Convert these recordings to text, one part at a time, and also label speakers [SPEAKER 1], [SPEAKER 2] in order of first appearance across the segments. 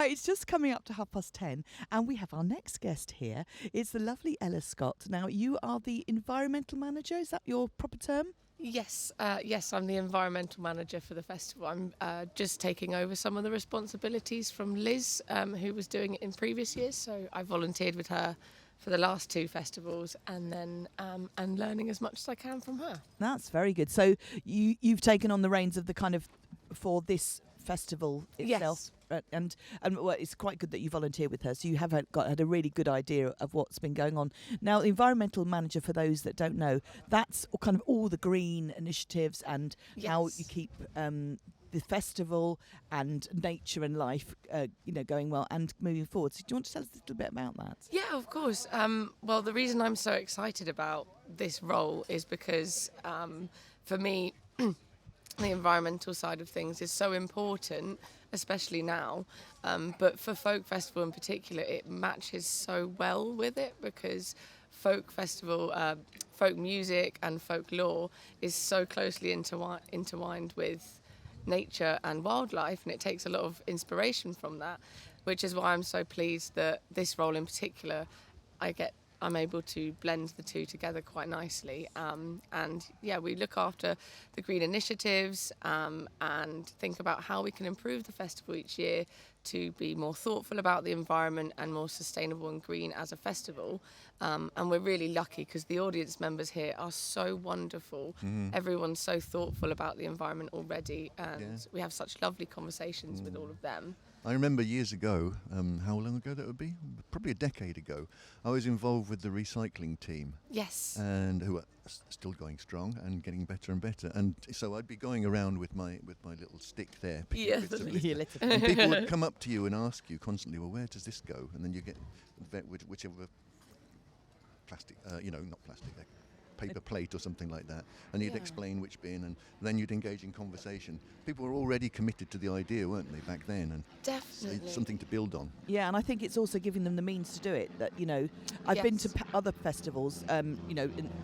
[SPEAKER 1] it's just coming up to 10:30, and we have our next guest here. It's the lovely Ella Scott. Now, you are the environmental manager. Is that your proper term?
[SPEAKER 2] Yes, I'm the environmental manager for the festival. I'm just taking over some of the responsibilities from Liz, who was doing it in previous years. So I volunteered with her for the last 2 festivals, and then and learning as much as I can from her.
[SPEAKER 1] That's very good. So you've taken on the reins of the kind of for this festival itself.
[SPEAKER 2] Yes.
[SPEAKER 1] And well, it's quite good that you volunteer with her, so you have had a really good idea of what's been going on. Now, the environmental manager, for those that don't know, that's kind of all the green initiatives and how you keep the festival and nature and life, going well and moving forward. So do you want to tell us a little bit about that?
[SPEAKER 2] Yeah, of course. Well, the reason I'm so excited about this role is because for me, the environmental side of things is so important, especially now. But for Folk Festival in particular, it matches so well with it because folk festival, folk music and folklore is so closely intertwined with nature and wildlife, and it takes a lot of inspiration from that, which is why I'm so pleased that this role in particular, I'm able to blend the two together quite nicely. And we look after the green initiatives and think about how we can improve the festival each year to be more thoughtful about the environment and more sustainable and green as a festival. And we're really lucky because the audience members here are so wonderful. Mm-hmm. Everyone's so thoughtful about the environment already, and we have such lovely conversations with all of them.
[SPEAKER 3] I remember years ago, how long ago that would be? Probably a decade ago. I was involved with the recycling team.
[SPEAKER 2] Yes.
[SPEAKER 3] And who are still going strong and getting better and better. And so I'd be going around with my little stick there.
[SPEAKER 2] Yeah.
[SPEAKER 3] And people would come up to you and ask you constantly, well, where does this go? And then you get whichever plastic, not plastic, paper plate or something like that, and you'd explain which bin, and then you'd engage in conversation. People were already committed to the idea, weren't they, back then? And
[SPEAKER 2] definitely,
[SPEAKER 3] it's something to build on.
[SPEAKER 1] Yeah, and I think it's also giving them the means to do it. That I've been to other festivals,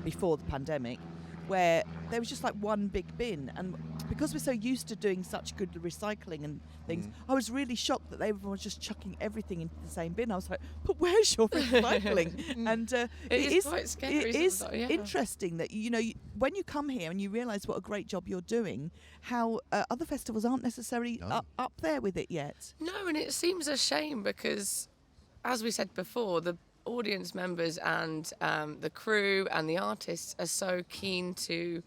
[SPEAKER 1] before the pandemic, where there was just like one big bin, and because we're so used to doing such good recycling and things, I was really shocked that everyone was just chucking everything into the same bin. I was like, but where's your recycling? And
[SPEAKER 2] it is quite scary.
[SPEAKER 1] It is interesting that when you come here and you realise what a great job you're doing, how other festivals aren't necessarily up there with it yet.
[SPEAKER 2] No, and it seems a shame because, as we said before, the audience members and the crew and the artists are so keen to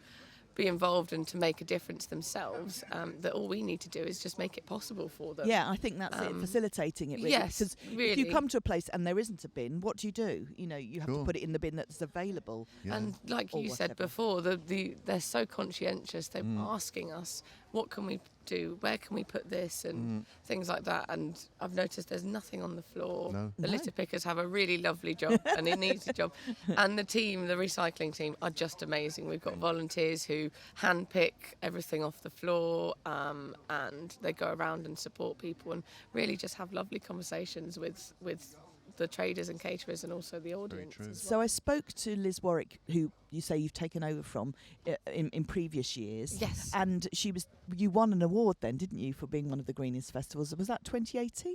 [SPEAKER 2] be involved and to make a difference themselves, that all we need to do is just make it possible for them.
[SPEAKER 1] Yeah, I think that's it, facilitating it really.
[SPEAKER 2] Yes,
[SPEAKER 1] because
[SPEAKER 2] really.
[SPEAKER 1] If you come to a place and there isn't a bin, what do? You have to put it in the bin that's available.
[SPEAKER 2] Yeah. And like you said before, they're so conscientious. They're asking us, what can we do? Where can we put this? And things like that. And I've noticed there's nothing on the floor.
[SPEAKER 3] No.
[SPEAKER 2] The litter pickers have a really lovely job and an easy job. And the recycling team are just amazing. We've got volunteers who handpick everything off the floor, and they go around and support people and really just have lovely conversations with the traders and caterers and also the audience. As well.
[SPEAKER 1] So I spoke to Liz Warwick, who you say you've taken over from in previous years.
[SPEAKER 2] Yes.
[SPEAKER 1] And you won an award then, didn't you, for being one of the greenest festivals? Was that 2018?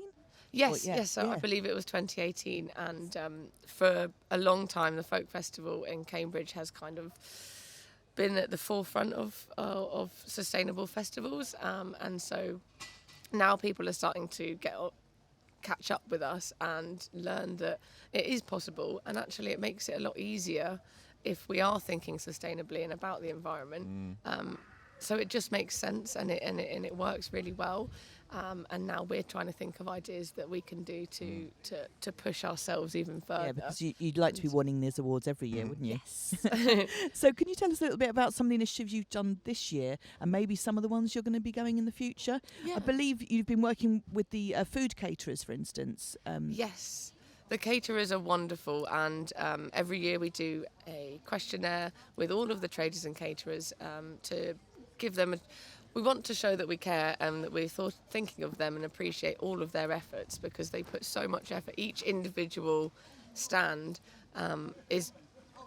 [SPEAKER 2] Yes, so I believe it was 2018, and for a long time the Folk Festival in Cambridge has kind of been at the forefront of sustainable festivals, and so now people are starting to catch up with us and learn that it is possible, and actually it makes it a lot easier if we are thinking sustainably and about the environment. So it just makes sense, and it works really well. And now we're trying to think of ideas that we can do to push ourselves even further.
[SPEAKER 1] Yeah, because you'd like to be winning these awards every year, wouldn't you?
[SPEAKER 2] Yes.
[SPEAKER 1] So can you tell us a little bit about some of the initiatives you've done this year and maybe some of the ones you're going to be going in the future? Yeah. I believe you've been working with the food caterers, for instance.
[SPEAKER 2] Yes. The caterers are wonderful, and every year we do a questionnaire with all of the traders and caterers to give them we want to show that we care and that we're thinking of them and appreciate all of their efforts, because they put so much effort. Each individual stand is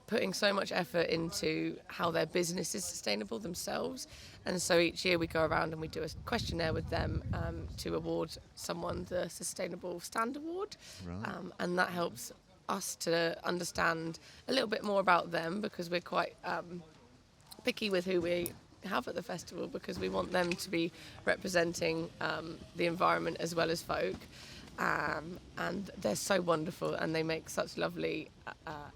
[SPEAKER 2] putting so much effort into how their business is sustainable themselves. And so each year we go around and we do a questionnaire with them to award someone the Sustainable Stand Award.
[SPEAKER 3] Right.
[SPEAKER 2] And that helps us to understand a little bit more about them, because we're quite picky with who we have at the festival, because we want them to be representing the environment as well as folk. And they're so wonderful, and they make such lovely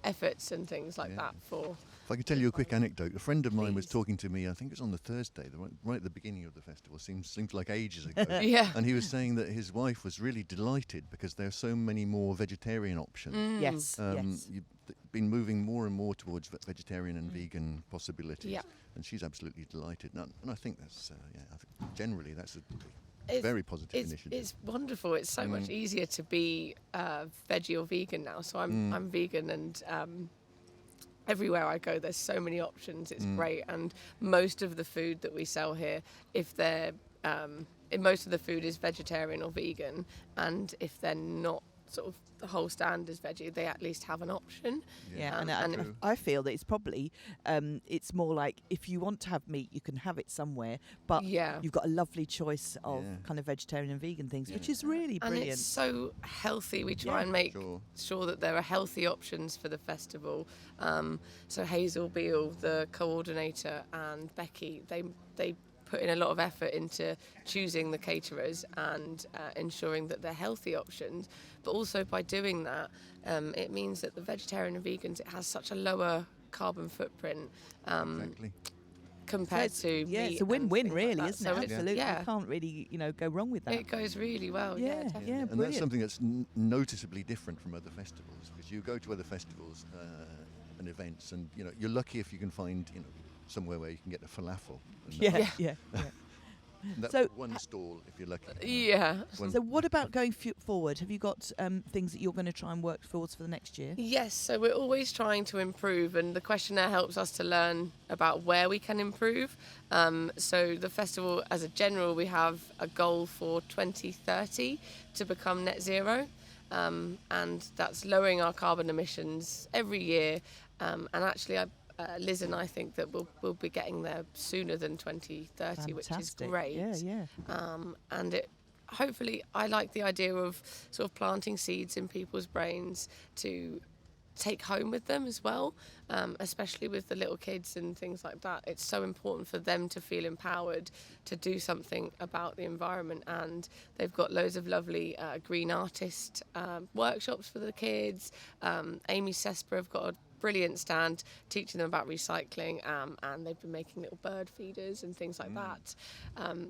[SPEAKER 2] efforts and things like that for...
[SPEAKER 3] If I could tell you a quick anecdote, a friend of mine was
[SPEAKER 2] Please.
[SPEAKER 3] talking to me, I think it was on the Thursday, right at the beginning of the festival, seems like ages ago.
[SPEAKER 2] Yeah.
[SPEAKER 3] And he was saying that his wife was really delighted because there are so many more vegetarian options.
[SPEAKER 1] Yes, yes.
[SPEAKER 3] You've been moving more and more towards vegetarian and vegan possibilities.
[SPEAKER 2] Yeah.
[SPEAKER 3] And she's absolutely delighted. And I think that's, I think generally that's a
[SPEAKER 2] It's-
[SPEAKER 3] very positive initiative.
[SPEAKER 2] It's wonderful. It's so much easier to be veggie or vegan now. So I'm vegan, and everywhere I go, there's so many options. It's great, and most of the food that we sell here, if they're most of the food is vegetarian or vegan, and if they're not sort of the whole stand is veggie, they at least have an option.
[SPEAKER 1] Yeah,
[SPEAKER 2] and
[SPEAKER 1] I feel that it's probably it's more like if you want to have meat, you can have it somewhere, but you've got a lovely choice of kind of vegetarian and vegan things, which is really brilliant.
[SPEAKER 2] And it's so healthy. We try and make sure that there are healthy options for the festival. So Hazel Beale, the coordinator, and Becky, they put in a lot of effort into choosing the caterers and ensuring that they're healthy options. But also by doing that, it means that the vegetarian and vegans, it has such a lower carbon footprint
[SPEAKER 3] Exactly.
[SPEAKER 2] compared to meat.
[SPEAKER 1] It's a win-win,
[SPEAKER 2] and things
[SPEAKER 1] really,
[SPEAKER 2] like that.
[SPEAKER 1] isn't
[SPEAKER 2] So
[SPEAKER 1] it? Absolutely, you can't really, go wrong with that.
[SPEAKER 2] It goes really well. Yeah, definitely.
[SPEAKER 3] And
[SPEAKER 1] brilliant.
[SPEAKER 3] that's something that's noticeably different from other festivals, because you go to other festivals and events, and you're lucky if you can find somewhere where you can get a falafel. And
[SPEAKER 1] Yeah.
[SPEAKER 3] that's
[SPEAKER 1] So,
[SPEAKER 3] one stall if you're lucky.
[SPEAKER 2] Yeah.
[SPEAKER 1] So what about going forward? Have you got things that you're going to try and work towards for the next year?
[SPEAKER 2] Yes, so we're always trying to improve, and the questionnaire helps us to learn about where we can improve. So the festival, as a general, we have a goal for 2030 to become net zero, and that's lowering our carbon emissions every year. And actually, Liz and I think that we'll be getting there sooner than 2030, which is great.
[SPEAKER 1] Yeah.
[SPEAKER 2] And it hopefully, I like the idea of sort of planting seeds in people's brains to take home with them as well, especially with the little kids and things like that. It's so important for them to feel empowered to do something about the environment, and they've got loads of lovely green artist workshops for the kids. Amy Sesper have got a brilliant stand teaching them about recycling, and they've been making little bird feeders and things like that.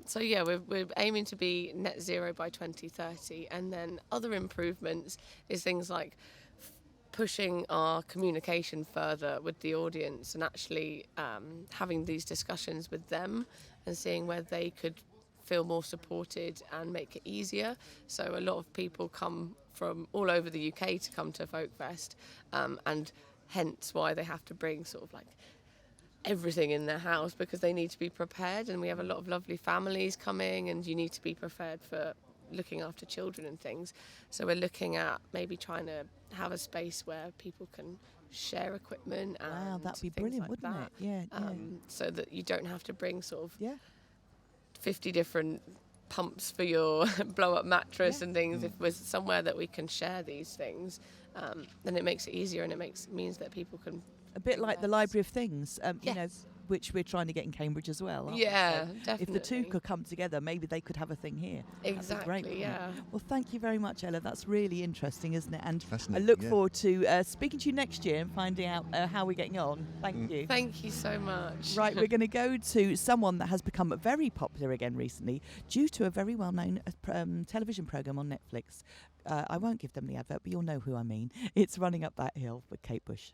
[SPEAKER 2] So yeah, we're aiming to be net zero by 2030, and then other improvements is things like pushing our communication further with the audience, and actually having these discussions with them and seeing where they could feel more supported and make it easier. So a lot of people come from all over the UK to come to Folk Fest, and hence why they have to bring sort of like everything in their house, because they need to be prepared, and we have a lot of lovely families coming, and you need to be prepared for looking after children and things. So we're looking at maybe trying to have a space where people can share equipment and
[SPEAKER 1] Wow, that'd be
[SPEAKER 2] things
[SPEAKER 1] brilliant,
[SPEAKER 2] like
[SPEAKER 1] wouldn't
[SPEAKER 2] that.
[SPEAKER 1] it? Yeah.
[SPEAKER 2] So that you don't have to bring sort of
[SPEAKER 1] Yeah.
[SPEAKER 2] 50 different pumps for your blow-up mattress and things. If there's somewhere that we can share these things, then it makes it easier, and it means that people can...
[SPEAKER 1] A bit like the Library of Things,
[SPEAKER 2] Yes.
[SPEAKER 1] which we're trying to get in Cambridge as well. aren't we?
[SPEAKER 2] Yeah,
[SPEAKER 1] So
[SPEAKER 2] definitely.
[SPEAKER 1] if the two could come together, maybe they could have a thing here. That'd be
[SPEAKER 2] Exactly,
[SPEAKER 1] great, wouldn't it?
[SPEAKER 2] yeah.
[SPEAKER 1] Well, thank you very much, Ella. That's really interesting, isn't it? And I
[SPEAKER 3] Fascinating,
[SPEAKER 1] look
[SPEAKER 3] yeah.
[SPEAKER 1] forward to speaking to you next year and finding out how we're getting on. Thank you.
[SPEAKER 2] Thank you so much.
[SPEAKER 1] Right, we're going to go to someone that has become very popular again recently due to a very well-known television programme on Netflix. I won't give them the advert, but you'll know who I mean. It's Running Up That Hill with Kate Bush.